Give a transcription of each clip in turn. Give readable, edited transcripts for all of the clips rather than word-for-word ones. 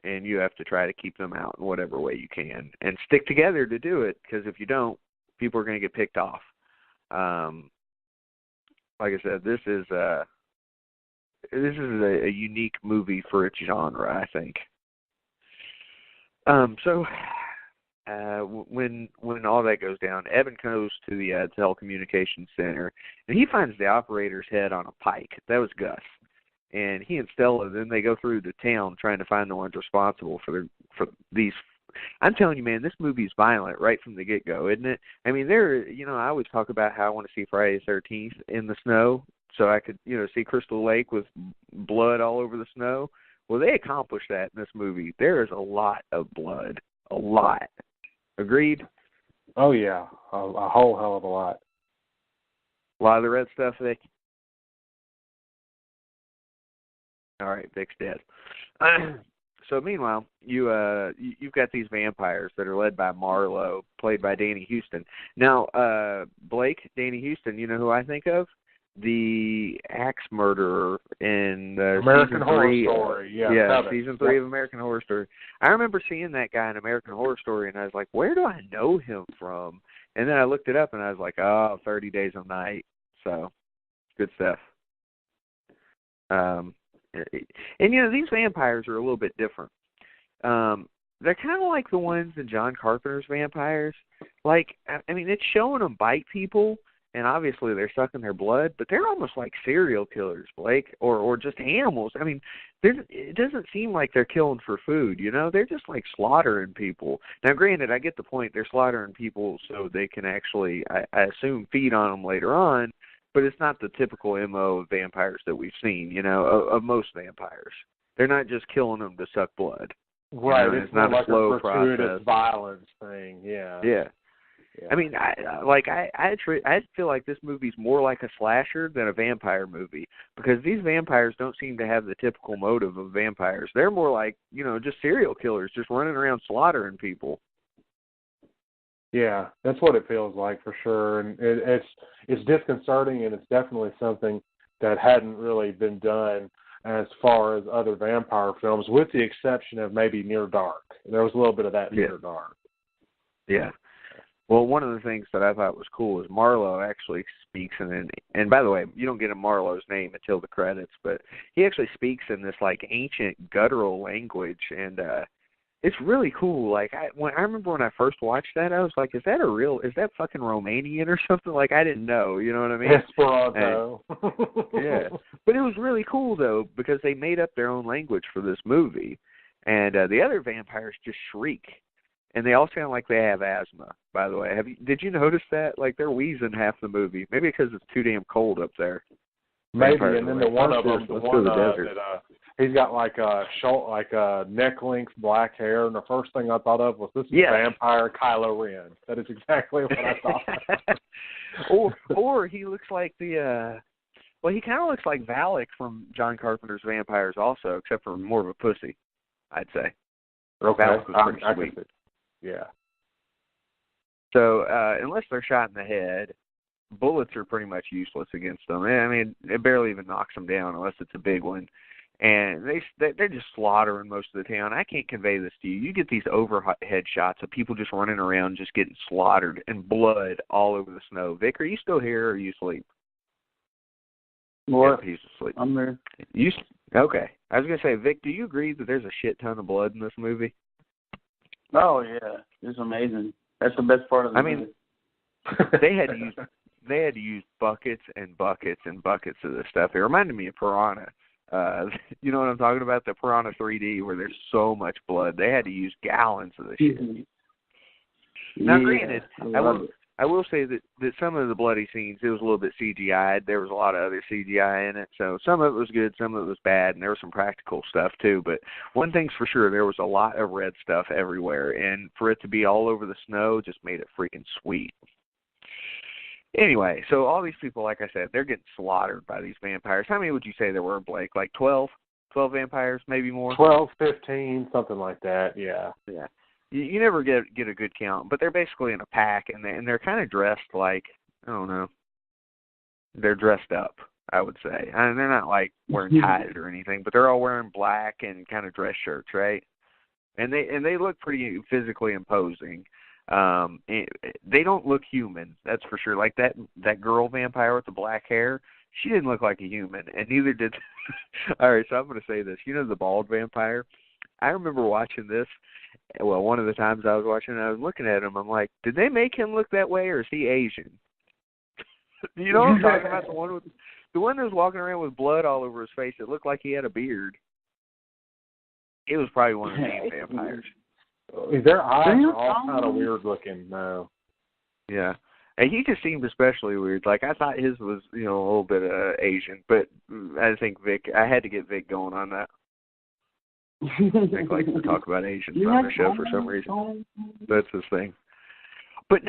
and you have to try to keep them out in whatever way you can, and stick together to do it. Because if you don't, people are going to get picked off. Like I said, this is a unique movie for its genre, I think. So when all that goes down, Evan goes to the telecommunications center, and he finds the operator's head on a pike. That was Gus. And he and Stella, then they go through the town trying to find the ones responsible for these. I'm telling you, man, this movie's violent right from the get-go, isn't it? I mean, I always talk about how I want to see Friday the 13th in the snow so I could, see Crystal Lake with blood all over the snow. Well, they accomplished that in this movie. There is a lot of blood. A lot. Agreed? Oh, yeah. A whole hell of a lot. A lot of the red stuff, Vic? All right, Vic's dead. So meanwhile, you've got these vampires that are led by Marlowe, played by Danny Houston. Now, Blake, Danny Houston, you know who I think of? The axe murderer in American season Horror 3. Story. Season 3 of American Horror Story. I remember seeing that guy in American Horror Story, and I was like, where do I know him from? And then I looked it up, and I was like, 30 Days of Night. So, good stuff. And, these vampires are a little bit different. They're kind of like the ones in John Carpenter's vampires. Like, I mean, it's showing them bite people, and obviously they're sucking their blood, but they're almost like serial killers, Blake, or just animals. I mean, it doesn't seem like they're killing for food, They're just like slaughtering people. Now, granted, I get the point. They're slaughtering people so they can actually, I assume, feed on them later on, but it's not the typical MO of vampires that we've seen, of most vampires. They're not just killing them to suck blood. Right, it's not like a slow a gratuitous process. Violence thing, yeah. Yeah. I mean, I feel like this movie's more like a slasher than a vampire movie, because these vampires don't seem to have the typical motive of vampires. They're more like, just serial killers, just running around slaughtering people. Yeah, that's what it feels like for sure, and it's disconcerting, and it's definitely something that hadn't really been done as far as other vampire films, with the exception of maybe Near Dark. There was a little bit of that in Near Dark. Yeah. Well, one of the things that I thought was cool is Marlowe actually speaks and by the way, you don't get a Marlowe's name until the credits, but he actually speaks in this like ancient guttural language, and it's really cool. Like I remember when I first watched that, I was like, is that fucking Romanian or something? Like, I didn't know, you know what I mean? Esperanto. Yeah. But it was really cool though, because they made up their own language for this movie. And the other vampires just shriek. And they all sound like they have asthma, by the way. Did you notice that? Like, they're wheezing half the movie. Maybe because it's too damn cold up there. Maybe, Vampires and then the one of them, that he's got like a neck length black hair, and the first thing I thought of was, this is vampire Kylo Ren. That is exactly what I thought. or he looks like he kind of looks like Valak from John Carpenter's Vampires also, except for more of a pussy, I'd say. Okay, Valak was pretty sweet. Yeah. So unless they're shot in the head, bullets are pretty much useless against them. I mean, it barely even knocks them down unless it's a big one. And they're just slaughtering most of the town. I can't convey this to you. You get these overhead shots of people just running around, just getting slaughtered, and blood all over the snow. Vic, are you still here, or are you asleep? What? Yeah, he's asleep. I'm there. Okay. I was going to say, Vic, do you agree that there's a shit ton of blood in this movie? Oh, yeah. It's amazing. That's the best part of the movie. They had to use buckets and buckets and buckets of this stuff. It reminded me of Piranha. You know what I'm talking about? The Piranha 3D, where there's so much blood. They had to use gallons of this shit. Now, granted, I will say that some of the bloody scenes, it was a little bit CGI'd. There was a lot of other CGI in it. So some of it was good, some of it was bad, and there was some practical stuff too. But one thing's for sure, there was a lot of red stuff everywhere. And for it to be all over the snow just made it freaking sweet. Anyway, so all these people, like I said, they're getting slaughtered by these vampires. How many would you say there were, Blake? Like 12? 12 vampires, maybe more? 12, 15, something like that, yeah. Yeah. You never get a good count, but they're basically in a pack, and they're kind of dressed like, I don't know, they're dressed up, I would say. I mean, they're not like wearing ties or anything, but they're all wearing black and kind of dress shirts, right? and they look pretty physically imposing. They don't look human, that's for sure. Like that girl vampire with the black hair, she didn't look like a human, and neither did. All right, so I'm going to say this. You know the bald vampire? I remember watching this. Well, one of the times I was watching it, I was looking at him. I'm like, did they make him look that way, or is he Asian? You know what I'm talking about? The one that was walking around with blood all over his face. It looked like he had a beard. It was probably one of the main vampires. Their eyes are all kind of weird looking now. Yeah. And he just seemed especially weird. Like, I thought his was, a little bit Asian, but I think I had to get Vic going on that. Vic likes to talk about Asians on the show for some reason. That's his thing. But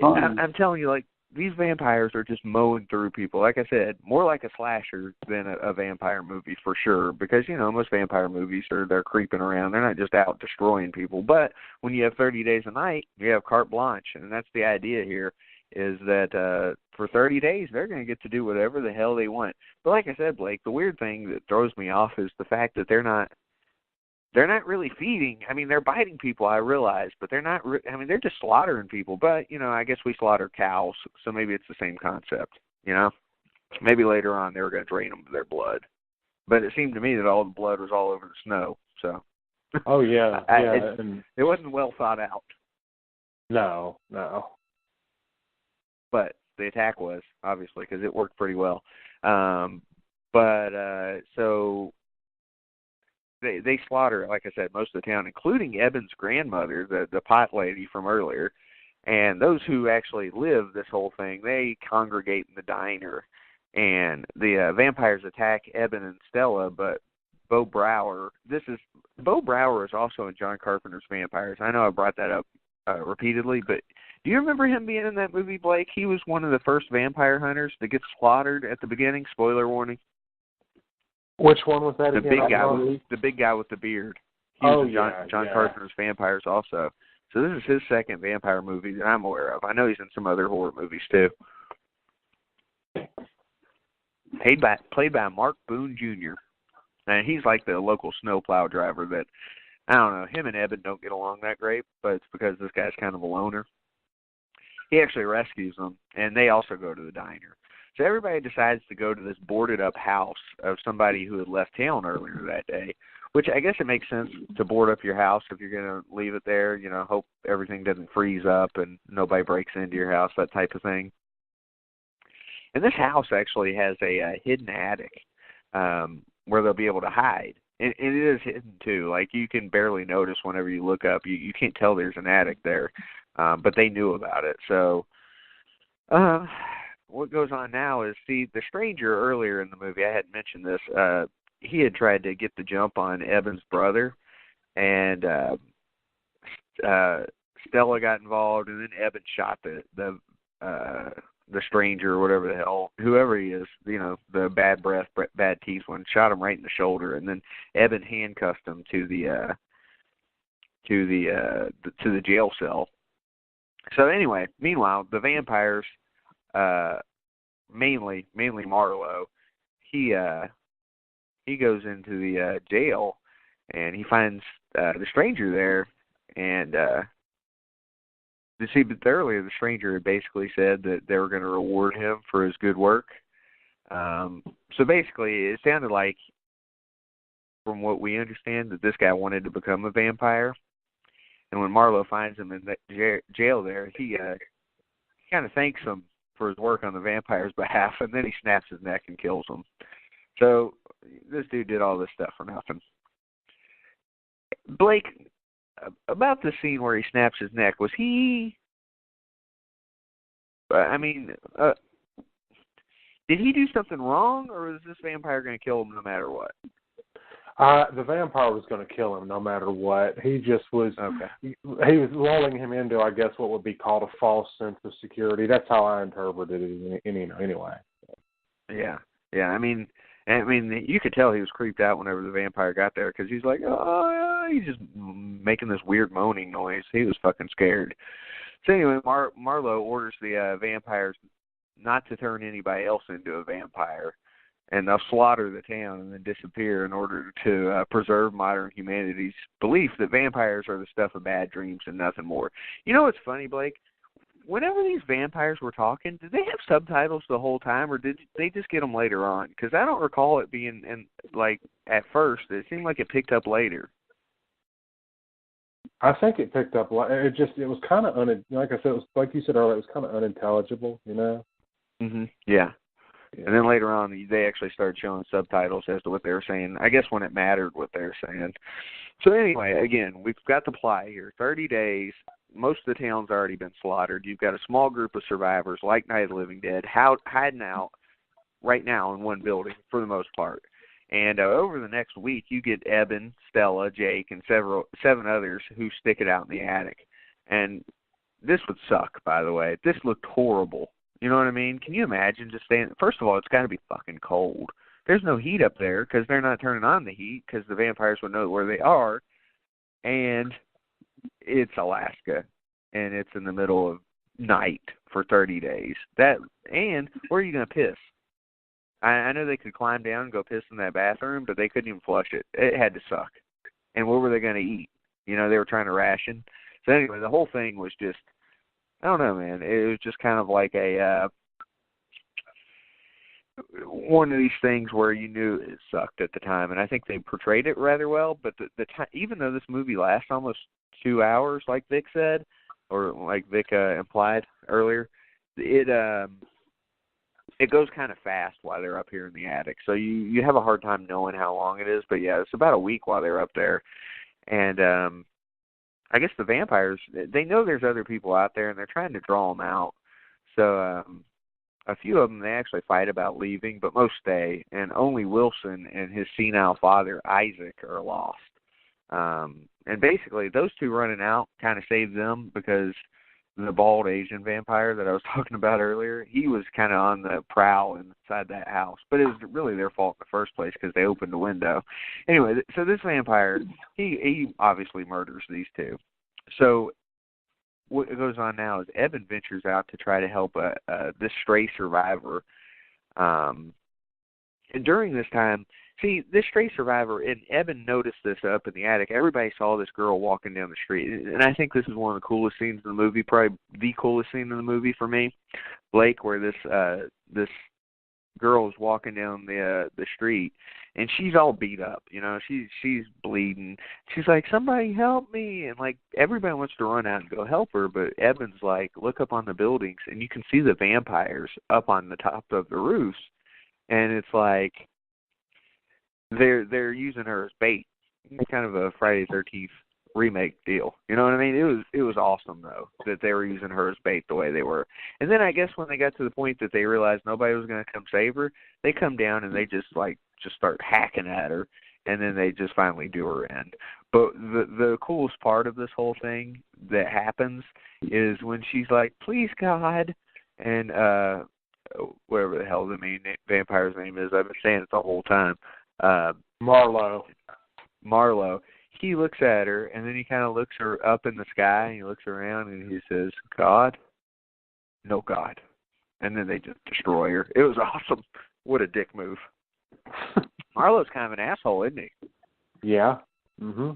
I'm telling you, like, these vampires are just mowing through people. Like I said, more like a slasher than a vampire movie for sure. Because, most vampire movies they're creeping around. They're not just out destroying people. But when you have 30 days a night, you have carte blanche. And that's the idea here, is that for 30 days, they're going to get to do whatever the hell they want. But like I said, Blake, the weird thing that throws me off is the fact that they're not really feeding. I mean, they're biting people, I realize, but they're not. They're just slaughtering people. But, I guess we slaughter cows, so maybe it's the same concept, Maybe later on they were going to drain them of their blood. But it seemed to me that all the blood was all over the snow, so. Oh, yeah. It wasn't well thought out. No. But the attack was, obviously, because it worked pretty well. So they slaughter, like I said, most of the town, including Eben's grandmother, the pot lady from earlier. And those who actually live this whole thing, they congregate in the diner. And the vampires attack Eben and Stella, but Bo Brower is also in John Carpenter's Vampires. I know I brought that up repeatedly, but do you remember him being in that movie, Blake? He was one of the first vampire hunters that gets slaughtered at the beginning. Spoiler warning. Which one was that? The big guy with the beard. He was in John Carpenter's Vampires also. So this is his second vampire movie that I'm aware of. I know he's in some other horror movies too. Played by Mark Boone Jr. And he's like the local snowplow driver that, I don't know, him and Eben don't get along that great, but it's because this guy's kind of a loner. He actually rescues them, and they also go to the diner. So everybody decides to go to this boarded-up house of somebody who had left town earlier that day, which I guess it makes sense to board up your house if you're going to leave it there, hope everything doesn't freeze up and nobody breaks into your house, that type of thing. And this house actually has a hidden attic where they'll be able to hide. And it is hidden, too. Like, you can barely notice whenever you look up. You can't tell there's an attic there, but they knew about it. So what goes on now is, see, the stranger earlier in the movie, I hadn't mentioned this, he had tried to get the jump on Eben's brother, and Stella got involved, and then Eben shot the stranger or whatever the hell, whoever he is, the bad breath, bad teeth one, shot him right in the shoulder, and then Eben handcuffed him to the jail cell. So anyway, meanwhile, the vampires, mainly Marlowe, he goes into the jail, and he finds the stranger there, and but earlier the stranger had basically said that they were going to reward him for his good work. So basically, it sounded like, from what we understand, that this guy wanted to become a vampire. And when Marlowe finds him in the jail there, he kind of thanks him for his work on the vampire's behalf, and then he snaps his neck and kills him. So this dude did all this stuff for nothing. Blake, about the scene where he snaps his neck, was he... did he do something wrong, or was this vampire going to kill him no matter what? The vampire was going to kill him no matter what. He just was... Okay. He was lulling him into, I guess, what would be called a false sense of security. That's how I interpreted it anyway. Yeah. I mean, you could tell he was creeped out whenever the vampire got there, because he's like, oh, he's just making this weird moaning noise. He was fucking scared. So anyway, Marlowe orders the vampires not to turn anybody else into a vampire. and they'll slaughter the town and then disappear in order to preserve modern humanity's belief that vampires are the stuff of bad dreams and nothing more. You know what's funny, Blake? Whenever these vampires were talking, did they have subtitles the whole time, or did they just get them later on? Because I don't recall it being at first. It seemed like it picked up later. I think it picked up. It was kind of like I said, it was like you said earlier. It was kind of unintelligible, you know. Yeah. And then later on, they actually started showing subtitles as to what they were saying. I guess when it mattered what they were saying. So anyway, again, we've got the plot here. 30 days. Most of the town's already been slaughtered. You've got a small group of survivors, like Night of the Living Dead, hiding out right now in one building for the most part. And over the next week, you get Eben, Stella, Jake, and 7 others who stick it out in the attic. And this would suck, by the way. This looked horrible. You know what I mean? Can you imagine just staying? First of all, it's got to be fucking cold. There's no heat up there because they're not turning on the heat because the vampires would know where they are. And it's Alaska, and it's in the middle of night for 30 days. And where are you going to piss? I know they could climb down and go piss in that bathroom, but they couldn't even flush it. It had to suck. And what were they going to eat? You know, they were trying to ration. So anyway, the whole thing was just, I don't know, man. It was just kind of like one of these things where you knew it sucked at the time, and I think they portrayed it rather well. But the time, even though this movie lasts almost 2 hours, like Vic said, or like Vic implied earlier, it goes kind of fast while they're up here in the attic. So you have a hard time knowing how long it is. But yeah, it's about a week while they're up there, and I guess the vampires, they know there's other people out there, and they're trying to draw them out. So a few of them, they actually fight about leaving, but most stay, and only Wilson and his senile father, Isaac, are lost. And basically, those two running out kind of saved them because the bald Asian vampire that I was talking about earlier, he was kind of on the prowl inside that house. But it was really their fault in the first place because they opened the window. Anyway, so this vampire, he obviously murders these two. So what goes on now is Eben ventures out to try to help this stray survivor. And during this time, see, this stray survivor, and Eben noticed this up in the attic. Everybody saw this girl walking down the street. And I think this is one of the coolest scenes in the movie, probably the coolest scene in the movie for me, Blake, where this girl is walking down the street, and she's all beat up. You know, she's bleeding. She's like, somebody help me. And, like, everybody wants to run out and go help her, but Eben's like, look up on the buildings, and you can see the vampires up on the top of the roofs. And it's like, they're using her as bait. It's kind of a Friday the 13th remake deal. You know what I mean? It was awesome though that they were using her as bait the way they were. And then I guess when they got to the point that they realized nobody was going to come save her, they come down and they just start hacking at her, and then they just finally do her in. But the coolest part of this whole thing that happens is when she's like, "Please God," and whatever the hell the main vampire's name is. I've been saying it the whole time. Marlowe. He looks at her, and then he kind of looks her up in the sky, and he looks around, and he says, "God? No God." And then they just destroy her. It was awesome. What a dick move. Marlowe's kind of an asshole, isn't he? Yeah. Mm-hmm.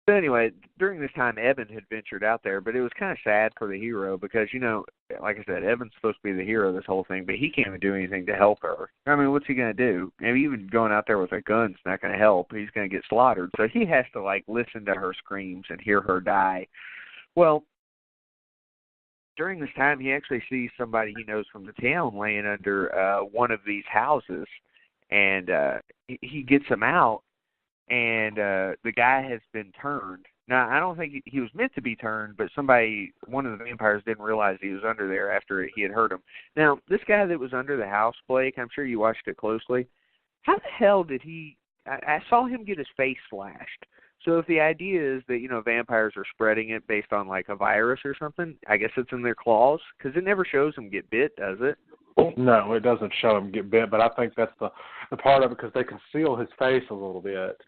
So anyway, during this time, Eben had ventured out there, but it was kind of sad for the hero because, you know, like I said, Eben's supposed to be the hero of this whole thing, but he can't even do anything to help her. I mean, what's he going to do? Maybe even going out there with a gun's not going to help. He's going to get slaughtered. So he has to, like, listen to her screams and hear her die. Well, during this time, he actually sees somebody he knows from the town laying under one of these houses, and he gets him out. And the guy has been turned. Now, I don't think he was meant to be turned, but one of the vampires didn't realize he was under there after he had hurt him. Now, this guy that was under the house, Blake, I'm sure you watched it closely. How the hell did I saw him get his face slashed. So if the idea is that, you know, vampires are spreading it based on, like, a virus or something, I guess it's in their claws, because it never shows them get bit, does it? No, it doesn't show him get bit, but I think that's the part of it, because they conceal his face a little bit.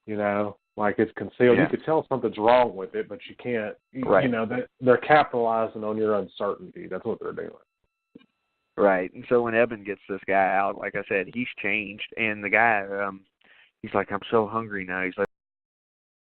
You know, like it's concealed. Yeah. You could tell something's wrong with it, but you can't. Right. You know, they're capitalizing on your uncertainty. That's what they're doing. Right. And so when Eben gets this guy out, like I said, he's changed. And the guy, he's like, I'm so hungry now. He's like,